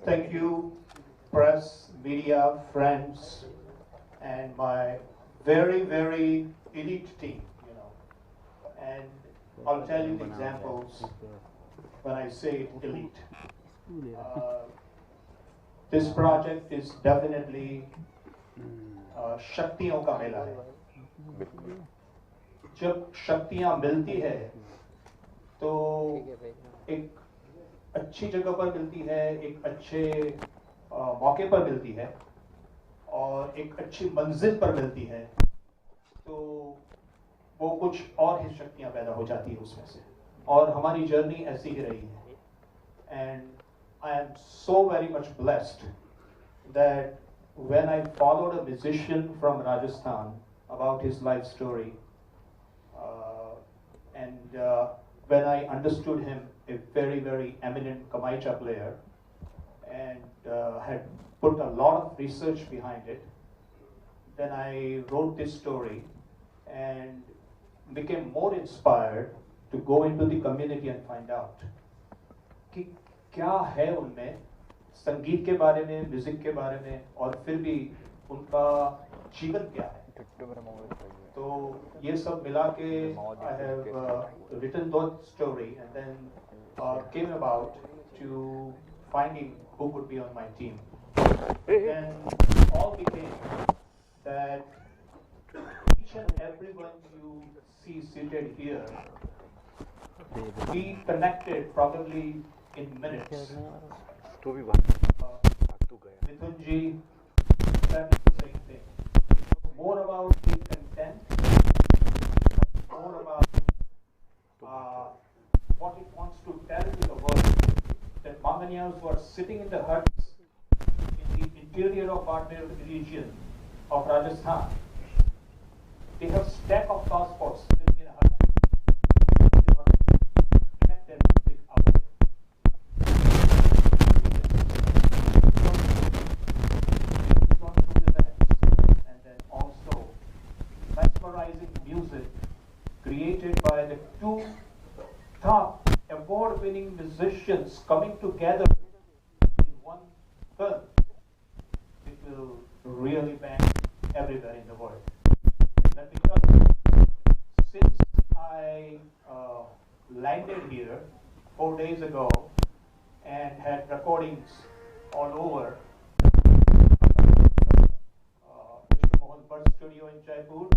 Thank you, press, media, friends, and my very, very elite team, you know. And I'll tell you the examples when I say elite. This project is definitely शक्तियों का मेला है. जब शक्तियां मिलती है तो एक अच्छी जगह पर मिलती है, एक अच्छे मौके पर मिलती है और एक अच्छी मंजिल पर मिलती है, तो वो कुछ और ही शक्तियां पैदा हो जाती है उसमें से. और हमारी जर्नी ऐसी ही रही है. And I am so very much blessed that when I followed a musician from Rajasthan about his life story, and when I understood him, a very, very eminent Kamaicha player, and had put a lot of research behind it, then I wrote this story and became more inspired to go into the community and find out कि क्या है उनमें संगीत के बारे में, music के बारे में, और फिर भी उनका जीवन क्या है. तो ये सब मिला के I have written that story and then came about to finding who could be on my team. And all became that each and everyone you see seated here, we connected probably in minutes. Mithoon ji said the same thing. More about the content, more about what it wants to tell to the world. That Manganiyas who are sitting in the huts in the interior of Barmer region of Rajasthan, they have stack of passports living in a hut. They want to connect their music out there. And then also mesmerizing music created by the two top award-winning musicians coming together in one film. It will really bang everywhere in the world. Let me tell you, since I landed here 4 days ago and had recordings all over Mukesh Parikh studio in Jaipur,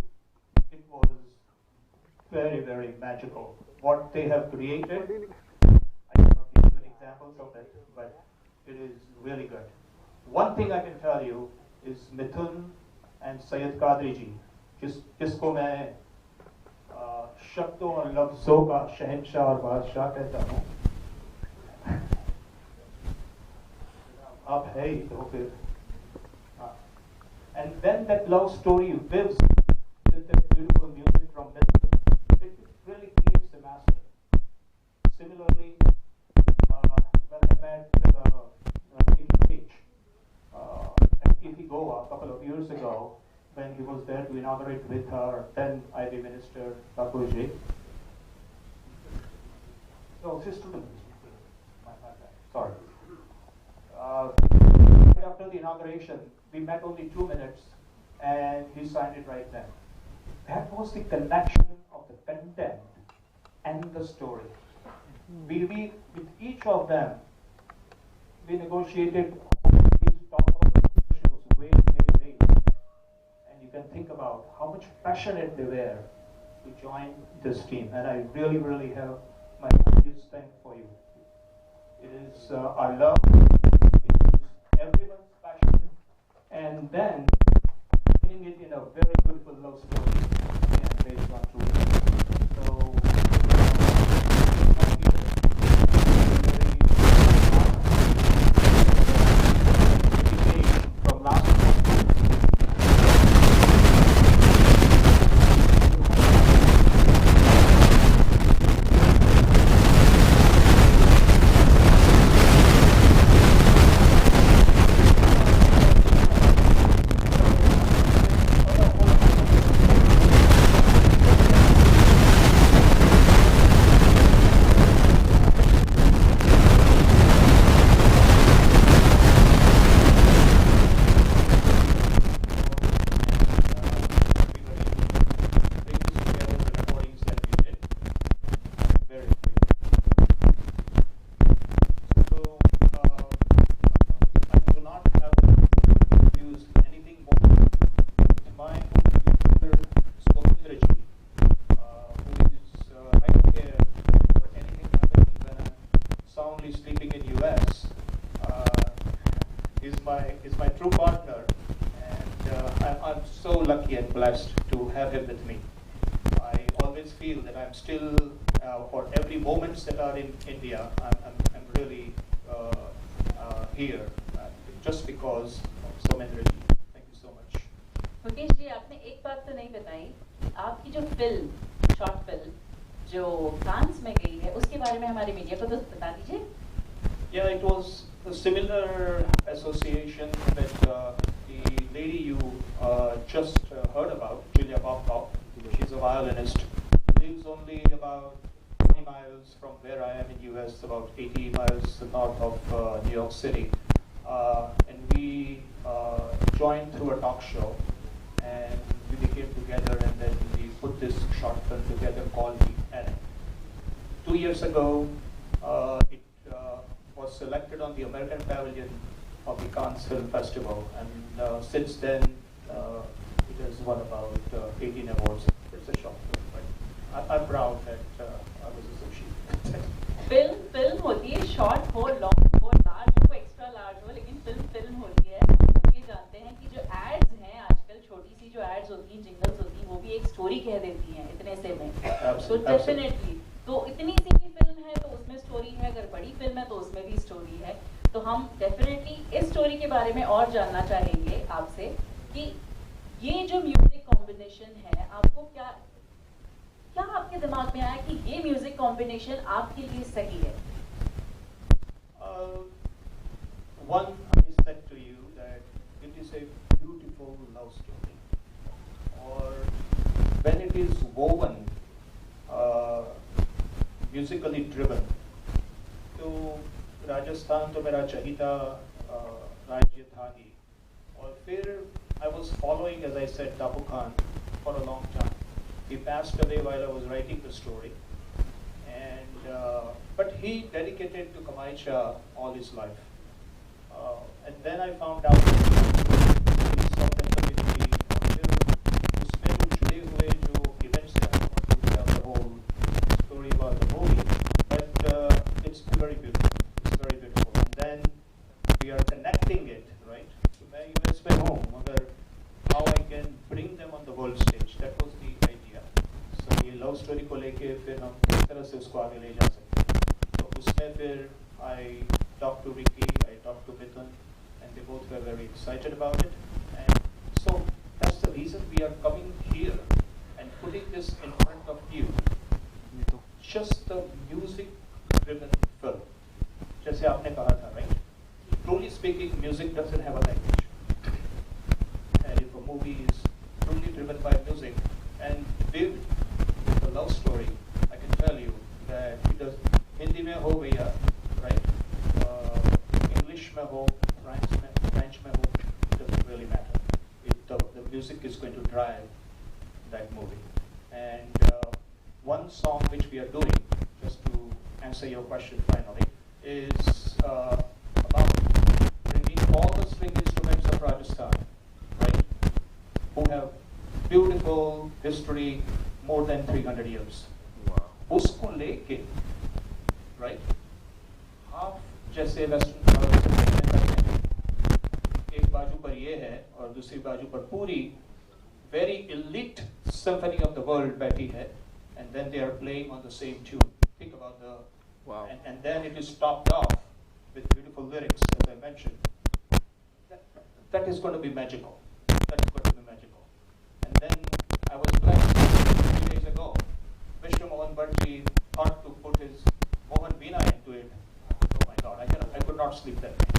it was very, very magical. What they have created, I cannot give you examples of it, but it is really good. One thing I can tell you is Mithoon and Syed Qadri ji, जिसको मैं शब्दों और लफ्जों का शहंशाह और बादशाह कहता हूँ. अब है ही तो फिर. And then that love story lives with the beautiful music from Mithoon. It really creates a master. Similarly, when I met Kej at Ifi Goa a couple of years ago, when he was there to inaugurate with her then IB Minister Babuji. So, sister, sorry. Right after the inauguration, we met only 2 minutes, and he signed it right then. That was the connection of the content and the story. We with each of them, we negotiated these top issues way. And you can think about how much passionate they were to join this team. And I really, really have my deepest thanks for you. It is our love, it is everyone's passion, and then putting it in a very beautiful love story and based on true events. So, from last lucky and blessed to have him with me. I always feel that I'm still, for every moments that are in India, I'm really here, just because of Somendra ji. Thank you so much. Mukesh ji, आपने एक बात तो नहीं बताई, आपकी जो film, short film जो France में गई है, उसके बारे में हमारे मीडिया को तो बता दीजिए. Yeah, it was a similar association that the lady you just heard about, Julia Popkov. She's a violinist, lives only about 20 miles from where I am in US, about 80 miles north of New York City. And we joined through a talk show, and we became together, and then we put this short film together called The End. 2 years ago, it was selected on the American Pavilion of the Cannes Film Festival, and since then it has won about 18 awards. It's a short film, but I'm proud that I was associated. Film होती है, short हो, long हो, large हो, extra large हो, लेकिन film होती है. हम ये जानते हैं कि जो एड्स हैं आजकल, छोटी सी जो एड्स होती हैं, जिंगल्स होती हैं, वो भी एक स्टोरी कह देती हैं इतने से में. तो डेफिनेटली, तो इतनी सी भी फिल्म है तो उसमें स्टोरी है, अगर बड़ी फिल्म है तो उसमें भी स्टोरी है. तो हम डेफिनेटली इस स्टोरी के बारे में और जानना चाहेंगे आपसे कि ये जो म्यूजिक कॉम्बिनेशन है, आपको क्या आपके दिमाग में आया कि ये म्यूजिक कॉम्बिनेशन आपके लिए सही है? One, I said to you that it is a beautiful love story, or when it is woven, musically driven. तो राजस्थान तो मेरा चहीता राज्य था ही, और फिर I was following, as I said, Tapu Khan for a long time. He passed away while I was writing the story, and but he dedicated to Kamaicha all his life. And then I found out in Southern community, उसमें जो जुड़े हुए जो events थे, I don't want to tell the whole story about the movie, but it's very beautiful. It's very beautiful. And then we are connecting it, right? So मैं US में हूँ, मगर how I can bring them on the world stage. That was the idea. So ये love story को लेके फिर हम किस तरह से उसको आगे ले जा सकते हैं. तो उसमें फिर I talked to Ricky, I talked to Mithoon, and they both were very excited about it. And so that's the reason we are coming here and putting this in front of you. Just the music-driven film. जैसे आपने कहा था, right? Truly speaking, music doesn't have a language. And if a movie is truly driven by music and viewed with a love story, I can tell you that it does. Hindi में हो भैया, right? English में हो, French में हो, it doesn't really matter. The music is going to drive that movie. And one song which we are doing, just to answer your question finally, is about bringing all the string instruments of Rajasthan, right? Who have beautiful history, more than 300 years. Wow. उसको लेके, right? Half जैसे western एक बाजू पर ये है और दूसरी बाजू पर पूरी very elite symphony of the world बैठी है, and then they are playing on the same tune. Think about the Wow. and then it is topped off with beautiful lyrics, as I mentioned. That is going to be magical. That is going to be magical. And then I was blessed 3 days ago. Vishnu Mohan Bharti thought to put his Mohan Veena into it. Oh my God, I could not sleep that night.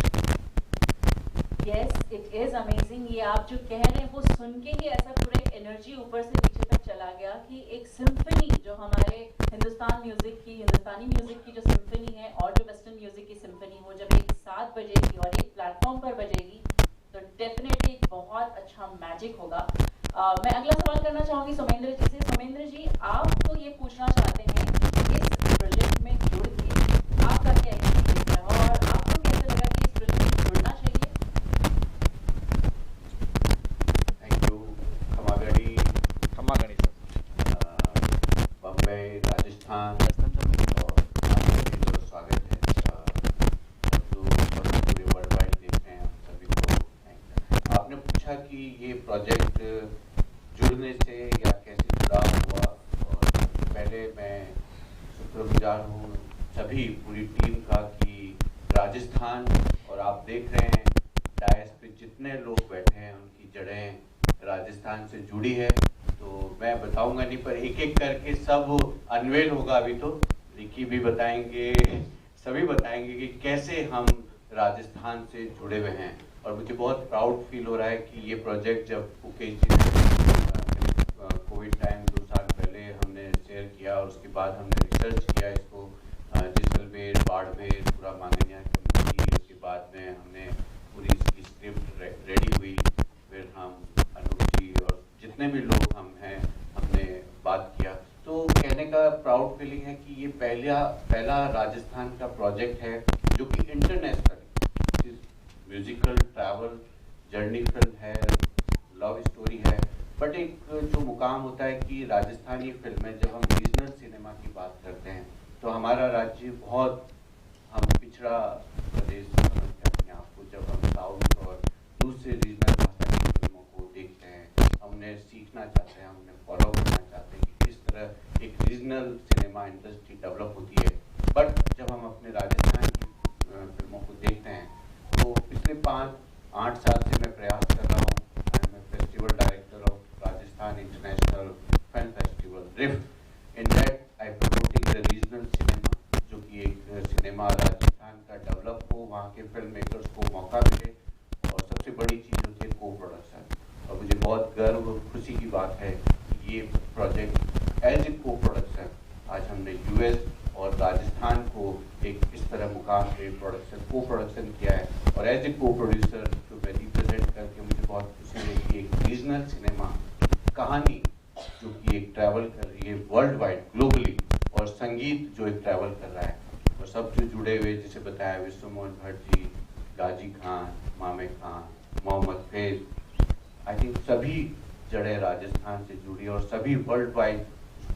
Yes, it is amazing. ये आप जो कह रहे हैं वो सुन के ही ऐसा पूरा एक एनर्जी ऊपर से नीचे तक चला गया कि एक सिम्फनी जो हमारे हिंदुस्तानी म्यूजिक की जो सिम्फनी है और जो वेस्टर्न म्यूजिक की सिम्फनी, वो जब एक साथ बजेगी और एक प्लेटफॉर्म पर बजेगी तो डेफिनेटली एक बहुत अच्छा मैजिक होगा. मैं अगला सवाल करना चाहूँगी सोमेंद्र जी से. सोमेंद्र जी, आपको ये पूछना चाहते हैं कि इस प्रोजेक्ट में जुड़ के आपका क्या एक्सपीरियंस है और आपको कैसे लगा कि इस प्रोजेक्ट में जुड़ना चाहिए? Thank you, Khamagarhi sir. Bombay, Rajasthan और आपका भी जो स्वागत है, जो पूरे वर्ल्ड वाइड देख रहे हैं आप सभी को. आपने पूछा कि ये प्रोजेक्ट या कैसे जुड़ाव हुआ, और पहले मैं शुक्रगुजार हूँ सभी पूरी टीम का कि राजस्थान, और आप देख रहे हैं डायस पे जितने लोग बैठे हैं उनकी जड़ें राजस्थान से जुड़ी है। तो मैं बताऊंगा नहीं, पर एक एक करके सब अनवेल होगा। अभी तो रिकी भी बताएंगे, सभी बताएंगे कि कैसे हम राजस्थान से जुड़े हुए हैं। और मुझे बहुत प्राउड फील हो रहा है कि ये प्रोजेक्ट जब मुकेश जी ने कोविड टाइम 2 साल पहले हमने शेयर किया, और उसके बाद हमने रिसर्च किया इसको, जैसलमेर, बाड़मेर, पूरा मांगनिया कमेटी, उसके बाद में हमने पूरी इसकी स्क्रिप्ट रेडी हुई। फिर हम अनूप जी और जितने भी लोग हम हैं हमने बात किया। तो कहने का प्राउड फीलिंग है कि ये पहला राजस्थान का प्रोजेक्ट है जो कि international musical travel journey film है, लव स्टोरी है। बट एक जो मुकाम होता है कि राजस्थानी फिल्में जब हम रीजनल सिनेमा की बात करते हैं तो हमारा राज्य बहुत हम पिछड़ा प्रदेश समझते हैं अपने आप को। जब हम साउथ और दूसरे रीजनल भाषा की फिल्मों को देखते हैं, हमने सीखना चाहते हैं, हमने फॉलो करना चाहते हैं कि किस तरह एक रीजनल सिनेमा इंडस्ट्री डेवलप होती है। बट जब हम अपने राजस्थान की फिल्मों को देखते हैं तो पिछले 5-8 साल से मैं प्रयास कर रहा हूँ। I am festival director of Rajasthan international film festival rift. In that I promoting the regional cinema, जो कि एक सिनेमा राजस्थान का डेवलप हो, वहाँ के फिल्म मेकर्स को मौका मिले, और सबसे बड़ी चीज़ होती है को प्रोडक्शन। और मुझे बहुत गर्व और खुशी की बात है कि ये प्रोजेक्ट एज ए को प्रोडक्शन आज हमने यूएस और राजस्थान को एक इस तरह मुकाम पे को प्रोडक्शन किया है। और एज ए को प्रोड्यूसर जो मैं रिप्रेजेंट करके मुझे बहुत खुशी है कि एक रीजनल सिनेमा कहानी जो कि एक ट्रैवल कर रही है वर्ल्ड वाइड ग्लोबली, और संगीत जो एक ट्रैवल कर रहा है, और सब जो जुड़े हुए जैसे बताया विश्वमोहन भट्ट जी, गाजी खान, मामे खान, मोहम्मद फैज, आई थिंक सभी जड़ें राजस्थान से जुड़ी और सभी वर्ल्ड वाइड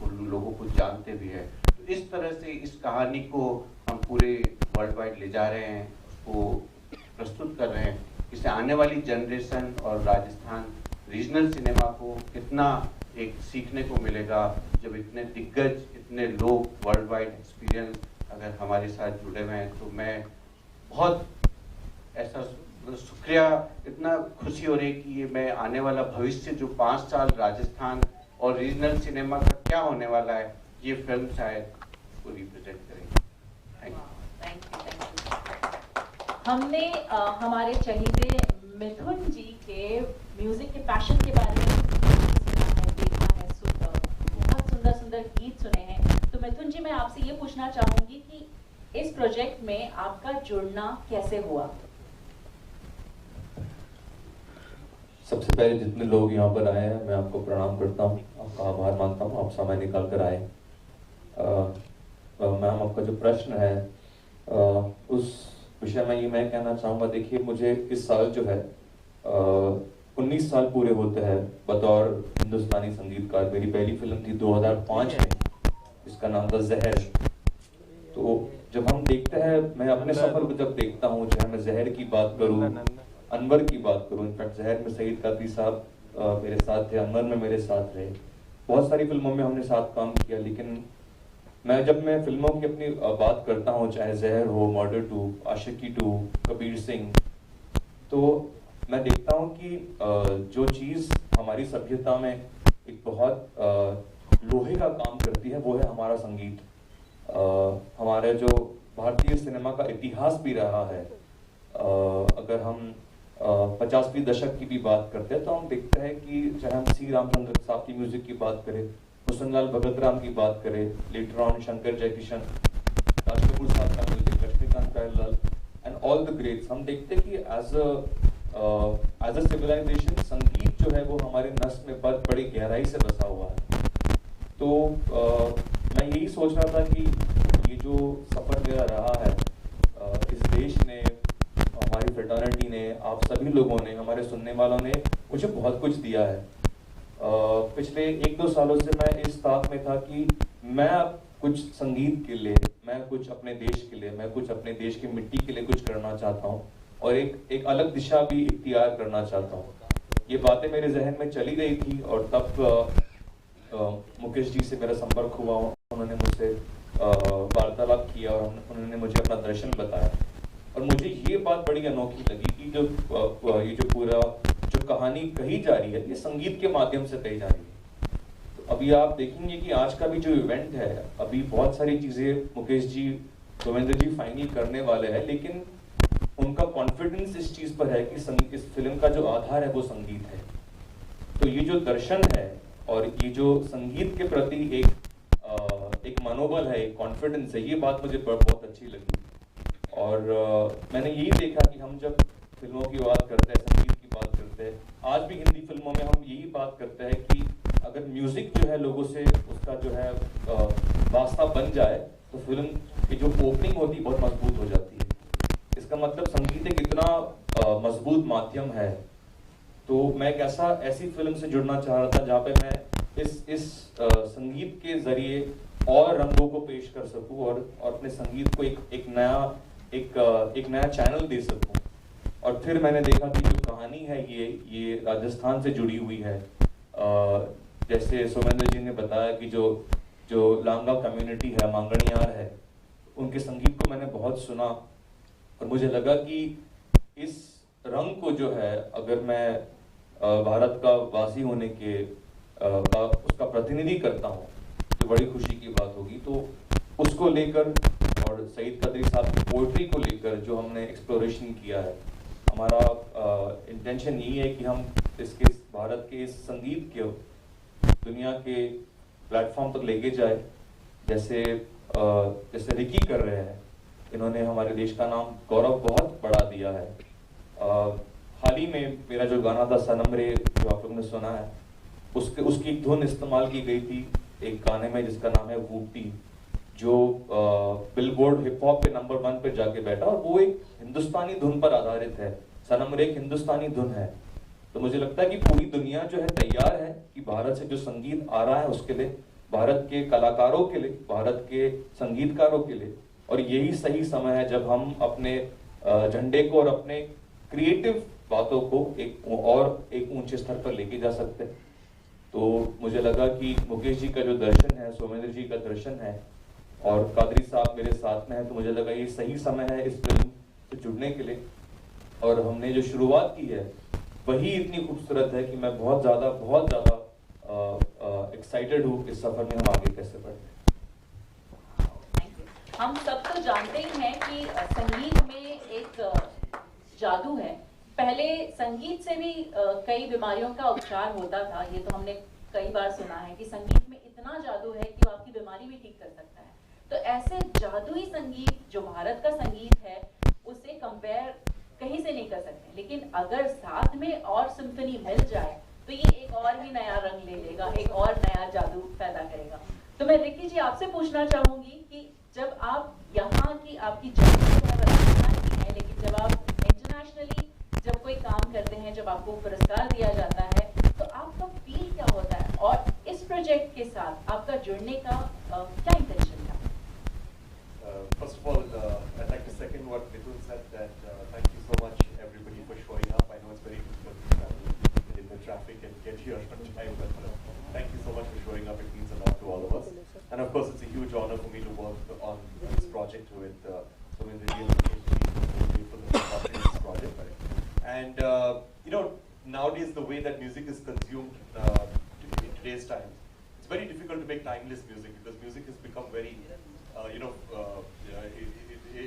लोगों को जानते भी है। तो इस तरह से इस कहानी को हम पूरे वर्ल्ड वाइड ले जा रहे हैं, उसको प्रस्तुत कर रहे हैं। इससे आने वाली जनरेशन और राजस्थान रीजनल सिनेमा को कितना एक सीखने को मिलेगा जब इतने दिग्गज, इतने लोग वर्ल्ड वाइड एक्सपीरियंस अगर हमारे साथ जुड़े हुए हैं। तो मैं बहुत ऐसा शुक्रिया, इतना खुशी हो रही है कि ये मैं आने वाला भविष्य जो 5 साल राजस्थान और रीजनल सिनेमा का क्या होने वाला है, ये फिल्म शायद उसको रिप्रेजेंट करेगी। Thank you. हमने हमारे चहीते मिथुन जी के म्यूजिक के पैशन के बारे में सुना है, देखा है, बहुत सुंदर सुंदर गीत सुने हैं। तो मिथुन जी, मैं आपसे ये पूछना चाहूंगी कि इस प्रोजेक्ट में आपका जुड़ना कैसे हुआ? सबसे पहले जितने लोग यहाँ पर आए हैं मैं आपको प्रणाम करता हूँ, आपका आभार मानता हूँ, आप समय निकाल कर आए। मैम, आपका जो प्रश्न है उस विषय में ये मैं कहना चाहूँगा, देखिए मुझे इस साल जो है 19 साल पूरे होते हैं बतौर हिंदुस्तानी संगीतकार। मेरी पहली फिल्म थी 2005 में, जिसका नाम था जहर। तो जब हम देखते हैं, मैं अपने सफर को जब देखता हूँ, चाहे मैं जहर की बात करूँ, अनवर की बात करूँ, इनफैक्ट जहर में सईद कादरी साहब मेरे साथ थे, अनवर में मेरे साथ रहे, बहुत सारी फिल्मों में हमने साथ काम किया। लेकिन जब मैं फिल्मों की अपनी बात करता हूँ, चाहे जहर हो, मर्डर 2, आशिकी 2, कबीर सिंह, तो मैं देखता हूँ कि जो चीज़ हमारी सभ्यता में एक बहुत लोहे का काम करती है वो है हमारा संगीत। हमारे जो भारतीय सिनेमा का इतिहास भी रहा है, अगर हम 50वीं दशक की भी बात करते हैं तो हम देखते हैं कि चाहे हम सी रामचंद्र साहब की म्यूजिक की बात करें, हुसनलाल भगत राम की बात करें, लेटर ऑन शंकर जयकिशन, राज कपूर साहब का music, Laxmikant Pyarelal and all the greats, हम देखते हैं कि एज अ सिविलाइजेशन संगीत जो है वो हमारे नस में बहुत बड़ी गहराई से बसा हुआ है। तो मैं यही सोच रहा था कि ये जो सफ़र मेरा रहा है, इस देश ने, हमारी फ्रेटर्निटी ने, आप सभी लोगों ने, हमारे सुनने वालों ने मुझे बहुत कुछ दिया है। पिछले 1-2 सालों से मैं इस ताक में था कि मैं अब कुछ संगीत के लिए, मैं कुछ अपने देश के लिए, मैं कुछ अपने देश की मिट्टी के लिए कुछ करना चाहता हूँ और एक अलग दिशा भी इख्तियार करना चाहता हूँ। ये बातें मेरे जहन में चली गई थी और तब मुकेश जी से मेरा संपर्क हुआ, उन्होंने मुझसे वार्तालाप किया और उन्होंने मुझे अपना दर्शन बताया। और मुझे ये बात बड़ी अनोखी लगी कि ये जो पूरा जो कहानी कही जा रही है ये संगीत के माध्यम से कही जा रही है। तो अभी आप देखेंगे कि आज का भी जो इवेंट है, अभी बहुत सारी चीज़ें मुकेश जी, गोविंद जी फाइनल करने वाले हैं, लेकिन उनका कॉन्फिडेंस इस चीज़ पर है कि इस फिल्म का जो आधार है वो संगीत है। तो ये जो दर्शन है और ये जो संगीत के प्रति एक मनोबल है, एक कॉन्फिडेंस है, ये बात मुझे बहुत अच्छी लगी। और मैंने यही देखा कि हम जब फिल्मों की बात करते हैं, संगीत की बात करते हैं, आज भी हिंदी फिल्मों में हम यही बात करते हैं कि अगर म्यूजिक जो है लोगों से उसका जो है वास्ता बन जाए तो फिल्म की जो ओपनिंग होती है बहुत मजबूत हो जाती है। इसका मतलब संगीत एक इतना मजबूत माध्यम है। तो मैं एक ऐसी फिल्म से जुड़ना चाह रहा था जहाँ पे मैं इस संगीत के जरिए और रंगों को पेश कर सकूं और अपने संगीत को एक नया चैनल दे सकूं। और फिर मैंने देखा कि जो कहानी है ये राजस्थान से जुड़ी हुई है। जैसे सोमेंद्र जी ने बताया कि जो लांगा कम्युनिटी है, मांगणियार है, उनके संगीत को मैंने बहुत सुना और मुझे लगा कि इस रंग को जो है अगर मैं भारत का वासी होने के उसका प्रतिनिधि करता हूँ तो बड़ी खुशी की बात होगी। तो उसको लेकर और सईद कदरी साहब की पोइट्री को लेकर जो हमने एक्सप्लोरेशन किया है, हमारा इंटेंशन यही है कि हम भारत के इस संगीत के दुनिया के प्लेटफॉर्म तक लेके जाए, जैसे रिकी कर रहे हैं। इन्होंने हमारे देश का नाम गौरव बहुत बढ़ा दिया है। हाल ही में मेरा जो गाना था सनम रे, जो आप लोगों ने सुना है, उसकी एक धुन इस्तेमाल की गई थी एक गाने में जिसका नाम है वूटी, जो बिलबोर्ड हिप हॉप पे नंबर 1 पे जाके बैठा और वो एक हिंदुस्तानी धुन पर आधारित है। सनम रे एक हिंदुस्तानी धुन है। तो मुझे लगता है कि पूरी दुनिया जो है तैयार है कि भारत से जो संगीत आ रहा है उसके लिए, भारत के कलाकारों के लिए, भारत के संगीतकारों के लिए। और यही सही समय है जब हम अपने झंडे को और अपने क्रिएटिव बातों को एक ऊंचे स्तर पर लेके जा सकते हैं। तो मुझे लगा कि मुकेश जी का जो दर्शन है, सोमेंद्र जी का दर्शन है और कादरी साहब मेरे साथ में है, तो मुझे लगा ये सही समय है इस फिल्म से जुड़ने के लिए। और हमने जो शुरुआत की है वही इतनी खूबसूरत है कि मैं बहुत ज़्यादा एक्साइटेड हूँ इस सफ़र में हम आगे कैसे बढ़ें। हम सब तो जानते ही हैं कि संगीत में एक जादू है। पहले संगीत से भी कई बीमारियों का उपचार होता था, ये तो हमने कई बार सुना है कि संगीत में इतना जादू है कि वो आपकी बीमारी भी ठीक कर सकता है। तो ऐसे जादुई संगीत जो भारत का संगीत है उसे कंपेयर कहीं से नहीं कर सकते, लेकिन अगर साथ में और सिम्फनी मिल जाए तो ये एक और भी नया रंग ले लेगा, एक और नया जादू पैदा करेगा। तो मैं रिकी जी आपसे पूछना चाहूंगी कि जब आप यहाँ की आपकी जर्नी जो है राजस्थान की है, लेकिन जब आप इंटरनेशनली जब कोई काम करते हैं, जब आपको पुरस्कार दिया जाता है, तो आपका फील क्या होता है और इस प्रोजेक्ट के साथ आपका जुड़ने का क्या इंटेंशन था? First of all, I'd like to second what Mithoon said, that thank you so much everybody for showing up. I know it's very difficult to travel in the traffic and get here on time, but thank you so much for showing up. It means a lot to all of us. And of course, it's a huge honor for me to work on this project with Somendra ji and Mukesh ji. I'm grateful for supporting this project. And nowadays the way that music is consumed in today's time, it's very difficult to make timeless music, because music has become very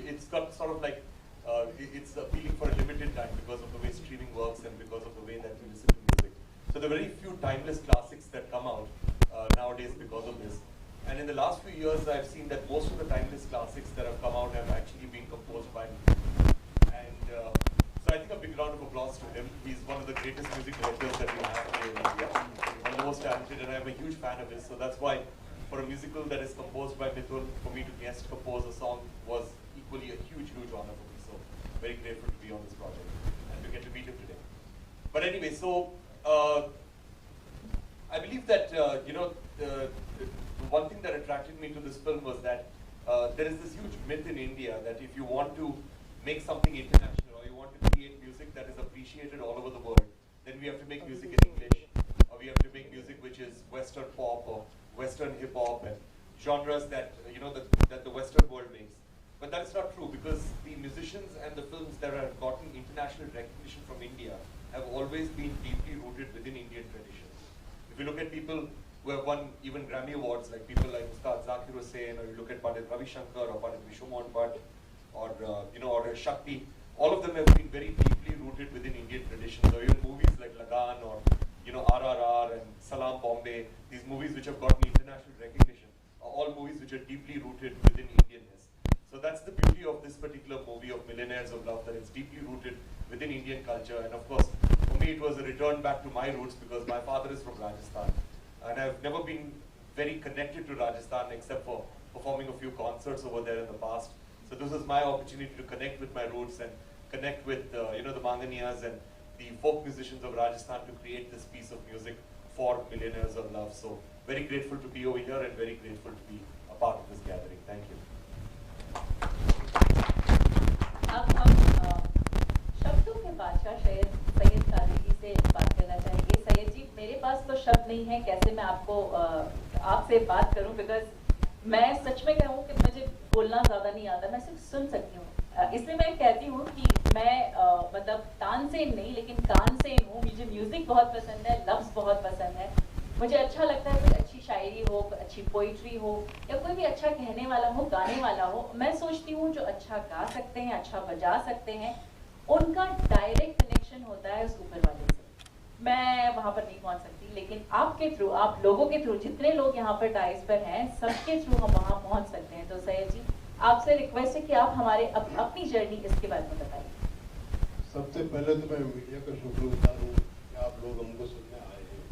it's got sort of like it's appealing for a limited time because of the way streaming works and because of the way that we listen to music. So there are very few timeless classics that come out nowadays because of this. And in the last few years, I've seen that most of the timeless classics that have come out have actually been composed by me. And so I think a big round of applause to him. He's one of the greatest music directors that we have here in India, one of the most talented, and I'm a huge fan of his. So that's why, for a musical that is composed by Mithoon, for me to guest compose a song was equally a huge honor for me. So very grateful to be on this project and to get to meet him today. But anyway, so I believe that the one thing that attracted me to this film was that there is this huge myth in India that if you want to make something international, or you want to create music that is appreciated all over the world, then we have to make music in English, or we have to make music which is Western pop or Western hip hop and genres that that the Western world makes. But that's not true, because the musicians and the films that have gotten international recognition from India have always been deeply rooted within Indian traditions. If you look at people who have won even Grammy Awards, like people like Ustad Zakir Hussain, or you look at Pandit Ravi Shankar or Pandit Vishnu Mohan Bhatt, or or Shakti, all of them have been very deeply rooted within Indian traditions. Or even movies like Lagan or RRR and Salam Bombay, these movies which have gotten international recognition, are all movies which are deeply rooted within Indianness. So that's the beauty of this particular movie of Millionaires of Love, that it's deeply rooted within Indian culture. And of course, for me it was a return back to my roots, because my father is from Rajasthan. And I've never been very connected to Rajasthan except for performing a few concerts over there in the past. So this was my opportunity to connect with my roots and connect with the Manganiyas and the folk musicians of Rajasthan to create this piece of music for Millionaires of Love. So very grateful to be over here and very grateful to be a part of this gathering. Thank you. अब हम शब्दों के बादशाह सैयद कादरी जी से बात करना चाहेंगे। सैयद जी, मेरे पास तो शब्द नहीं है कैसे मैं आपसे बात करूं, बिकॉज मैं सच में कहूं कि मुझे बोलना ज़्यादा नहीं आता, मैं सिर्फ सुन सकती हूँ। इसलिए मैं कहती हूँ कि मैं मतलब तान से नहीं लेकिन कान से हूँ। मुझे म्यूज़िक बहुत पसंद है, लफ्ज़ बहुत पसंद है। मुझे अच्छा लगता है कोई अच्छी शायरी हो, अच्छी पोइट्री हो, या कोई भी अच्छा कहने वाला हो, गाने वाला हो। मैं सोचती हूँ जो अच्छा गा सकते हैं, अच्छा बजा सकते हैं, उनका डायरेक्ट कनेक्शन होता है उस ऊपर वाले से। मैं वहाँ पर नहीं पहुँच सकती, लेकिन आपके थ्रू, आप लोगों के थ्रू, जितने लोग यहाँ पर डाइस पर हैं, सबके थ्रू हम वहाँ पहुँच सकते हैं। तो सैयद जी, आपसे रिक्वेस्ट है कि आप हमारे अपनी जर्नी इसके बारे में बताइए। सबसे पहले तो मैं मीडिया का शुक्रगुजार हूँ कि आप लोग हमको सुनने आए हैं।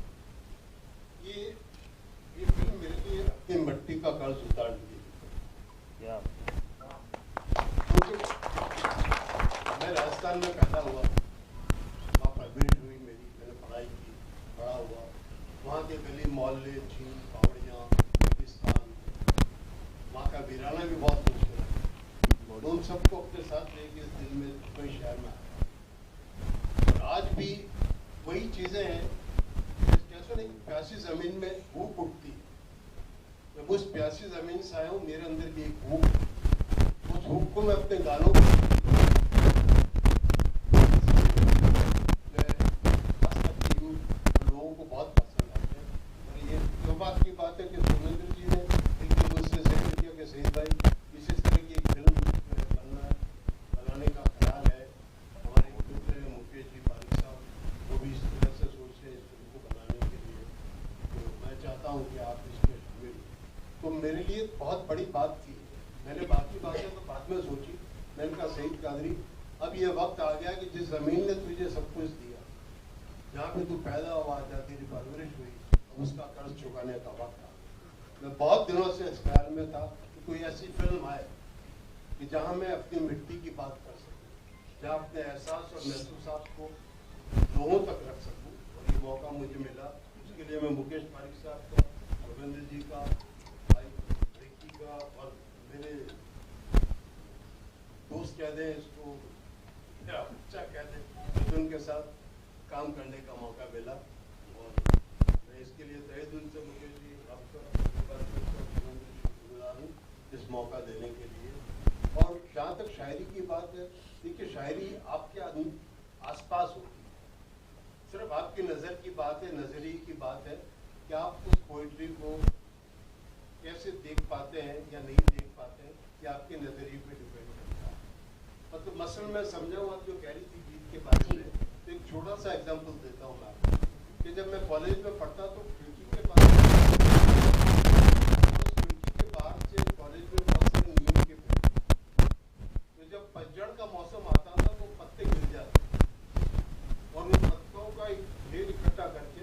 ये फिल्म मेरे लिए अपनी मिट्टी का कर्ज उतारती है, क्योंकि मैं राजस्थान में पैदा हुआ, वहाँ परवरिश हुई मेरी, मैंने पढ़ाई की, बड़ा हुआ। वहाँ के गली मोहल्ले, झील, पहाड़ियाँ, रेगिस्तान, वहाँ का वीराना भी बहुत मुश्किल है। उन सबको अपने साथ लेके इस दिल में कोई शहर में आया। और आज भी वही चीज़ें हैं, कैसे नहीं, प्यासी ज़मीन में भूख उठती है। जब उस प्यासी ज़मीन से आया हूँ, मेरे अंदर की एक भूख, उस भूख को मैं अपने गानों में लोगों को बहुत पसंद आते हैं। और ये जो बात की बात है कि सुरेंद्र जी ने एक दिन मुझसे जिक्र किया कि शहीद भाई, इसी तरह की एक फिल्म बनाने का ख्याल है। हमारे एक मित्र हैं मुकेश पारिक साहब, वो भी इस तरह से सोच रहे हैं इस फिल्म को बनाने के लिए। तो मैं चाहता हूँ कि आप इसमें शामिल। तो मेरे लिए बहुत बड़ी बात थी। मैंने बाकी बातें तो बाद में सोची। मैंने कहा सईद कादरी, अब ये वक्त आ गया कि जिस ज़मीन ने तुझे सब कुछ दिया, जहाँ पे तू पैदा हुआ, जहाँ तेरी परवरिश हुई, उसका कर्ज चुकाने का वक्त आ गया। मैं बहुत दिनों से इस ख्याल में था कि कोई ऐसी फिल्म आए कि जहाँ मैं अपनी मिट्टी की बात कर सकूँ, जहाँ अपने एहसास और महसूसात को लोगों तक रख सकूँ। और ये मौका मुझे मिला, उसके लिए मैं मुकेश पारिक साहब का, रविंद्र जी का, भाई रिक्की का, और मेरे दोस्त कह दें इसको, मेरा बच्चा कह दें, मिथुन के साथ काम करने का मौका मिला। और मैं इसके लिए तहे दिल से मुकेश जी आपका शुक्रगुजार हूँ इस मौका देने के लिए। और जहाँ तक शायरी की बात है, देखिए शायरी आपके आसपास होती है, सिर्फ आपकी नज़र की बात है, नज़रिए की बात है कि आप उस पोइट्री को कैसे देख पाते हैं या नहीं देख पाते हैं, ये आपके नज़रिए पे डिपेंड करता है। मतलब मसलन मैं समझाऊँ, आप जो कह रही थी गीत के बारे में, तो एक छोटा सा एग्जांपल देता हूँ मैं आपको कि जब मैं कॉलेज में पढ़ता तो खिड़की के बाहर से कॉलेज में बहुत सारे नीम के पेड़, तो जब पतझड़ का मौसम आता था तो पत्ते गिर जाते और उन पत्तों का एक ढेर इकट्ठा करके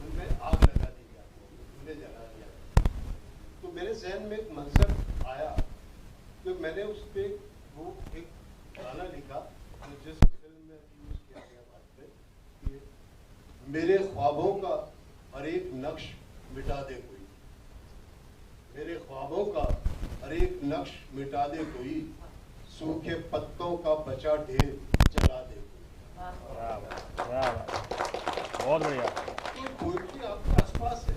उनमें आग लगा दी जाती, उन्हें जला दिया। तो मेरे जहन में एक मंजर आया कि मैंने उस पर वो एक गाना लिखा जो जिस फिल्म में यूज किया गया बाद में, कि मेरे ख्वाबों का हर एक नक्श मिटा दे कोई, मेरे ख्वाबों का हर एक नक्श मिटा दे कोई, सूखे पत्तों का बचा ढेर जला दे कोई। बहुत बढ़िया। पोइट्री आपके आसपास है,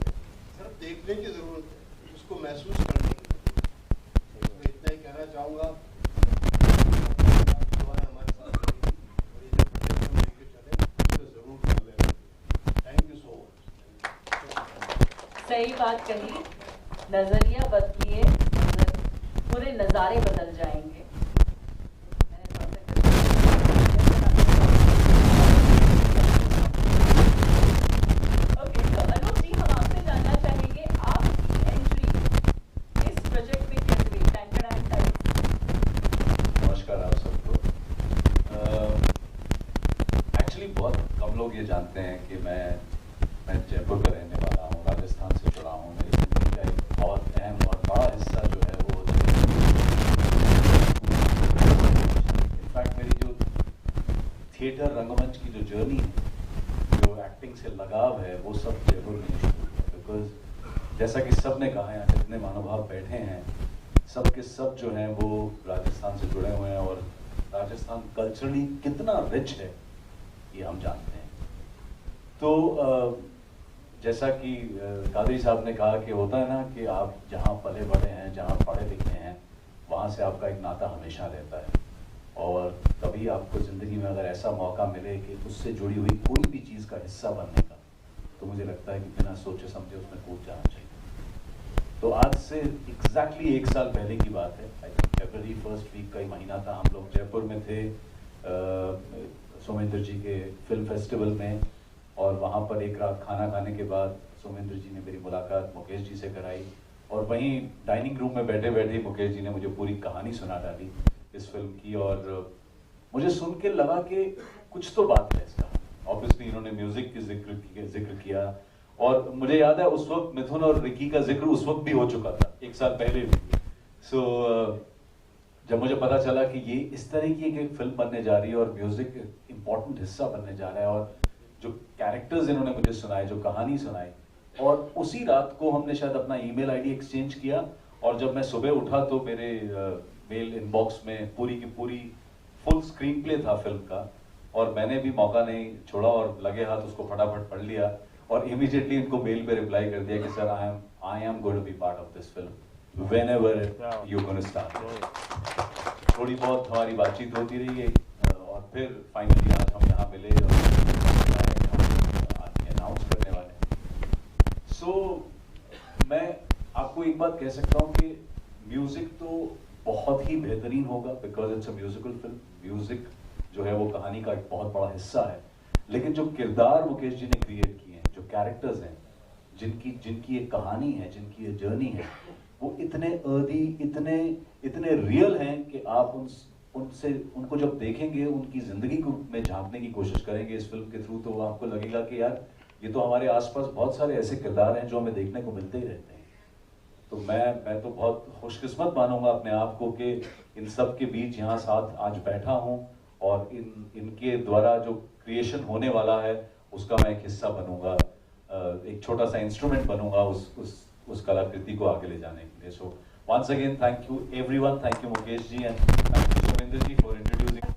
सिर्फ देखने की ज़रूरत है, उसको महसूस करने की ज़रूरत है। मैं इतना ही कहना चाहूँगा, दुआएं हमारे साथ रहेगी और ये जब तक हम लेके चले तो ज़रूर कर लेंगे। Thank you so much. सही बात कही, नजरिया बदलिए, पूरे नज़ारे बदल जाएंगे। ओके, तो अनूप जी, हम आपसे जानना चाहेंगे आपकी एंट्री इस प्रोजेक्ट में कैसे हुई? नमस्कार आप सबको। एक्चुअली बहुत कम लोग ये जानते हैं कि मैं जयपुर का रहने वाला हूँ, राजस्थान से जुड़ा हूँ। मेरी जिंदगी का एक बहुत अहम और बड़ा हिस्सा जो है वो इनफैक्ट मेरी जो थिएटर रंगमंच की जो जर्नी है, जो एक्टिंग से लगाव है, वो सब जयपुर में शुरू हुआ। बिकॉज जैसा कि सब ने कहा है, यहाँ जितने महानुभाव बैठे हैं सब के सब जो हैं वो राजस्थान से जुड़े हुए हैं और राजस्थान कल्चरली कितना रिच है ये हम जानते हैं। तो जैसा कि कादरी साहब ने कहा कि होता है ना कि आप जहाँ पले बड़े हैं, जहाँ पढ़े लिखे हैं, वहाँ से आपका एक नाता हमेशा रहता है और कभी आपको ज़िंदगी में अगर ऐसा मौका मिले कि उससे जुड़ी हुई कोई भी चीज़ का हिस्सा बनने का, तो मुझे लगता है कि बिना सोचे समझे उसमें कूद जाना चाहिए। तो आज से एग्जैक्टली 1 साल पहले की बात है, I think February first week का ही महीना था। हम लोग जयपुर में थे सोमेंद्र जी के फिल्म फेस्टिवल में और वहाँ पर एक रात खाना खाने के बाद सोमेंद्र जी ने मेरी मुलाकात मुकेश जी से कराई और वहीं डाइनिंग रूम में बैठे बैठे मुकेश जी ने मुझे पूरी कहानी सुना डाली इस फिल्म की और मुझे सुन के लगा कि कुछ तो बात है इसका। ऑब्वियसली इन्होंने म्यूजिक की जिक्र किया और मुझे याद है उस वक्त मिथुन और रिकी का जिक्र उस वक्त भी हो चुका था, 1 साल पहले भी। सो जब मुझे पता चला कि ये इस तरह की एक फिल्म बनने जा रही है और म्यूजिक इम्पोर्टेंट हिस्सा बनने जा रहा है और जो कैरेक्टर्स इन्होंने मुझे सुनाए, जो कहानी सुनाई, और उसी रात को हमने शायद अपना ईमेल आईडी एक्सचेंज किया और जब मैं सुबह उठा तो मेरे मेल इनबॉक्स में पूरी की पूरी फुल स्क्रीन प्ले था फिल्म का और मैंने भी मौका नहीं छोड़ा और लगे हाथ उसको फटाफट पढ़ लिया और इमीडिएटली इनको मेल पे रिप्लाई कर दिया कि sir I am going to be part of this film whenever you gonna start. थोड़ी बहुत हमारी बातचीत होती रही है और फिर फाइनली आज हम यहाँ मिले और आज अनाउंस करने वाले हैं। सो मैं आपको एक बात कह सकता हूँ कि म्यूजिक तो बहुत ही बेहतरीन होगा because it's a musical film. Music जो है वो कहानी का एक बहुत बड़ा हिस्सा है, लेकिन जो किरदार मुकेश जी ने क्रिएट किए हैं, जो कैरेक्टर्स हैं, जिनकी एक कहानी है, जिनकी ये जर्नी है, वो इतने अर्दी, इतने रियल हैं कि आप उनको जब देखेंगे, उनकी जिंदगी को में झांकने की कोशिश करेंगे इस फिल्म के थ्रू, तो आपको लगेगा कि यार ये तो हमारे आसपास बहुत सारे ऐसे किरदार हैं जो हमें देखने को मिलते ही रहते हैं। तो मैं तो बहुत खुशकिस्मत मानूंगा अपने आप को कि इन सब के बीच यहाँ साथ आज बैठा हूँ और इनके द्वारा जो क्रिएशन होने वाला है उसका मैं एक हिस्सा बनूंगा, एक छोटा सा इंस्ट्रूमेंट बनूंगा उस कलाकृति को आगे ले जाने के लिए। So once again thank you everyone, thank you Mukesh ji and thank you Somendra ji for introducing.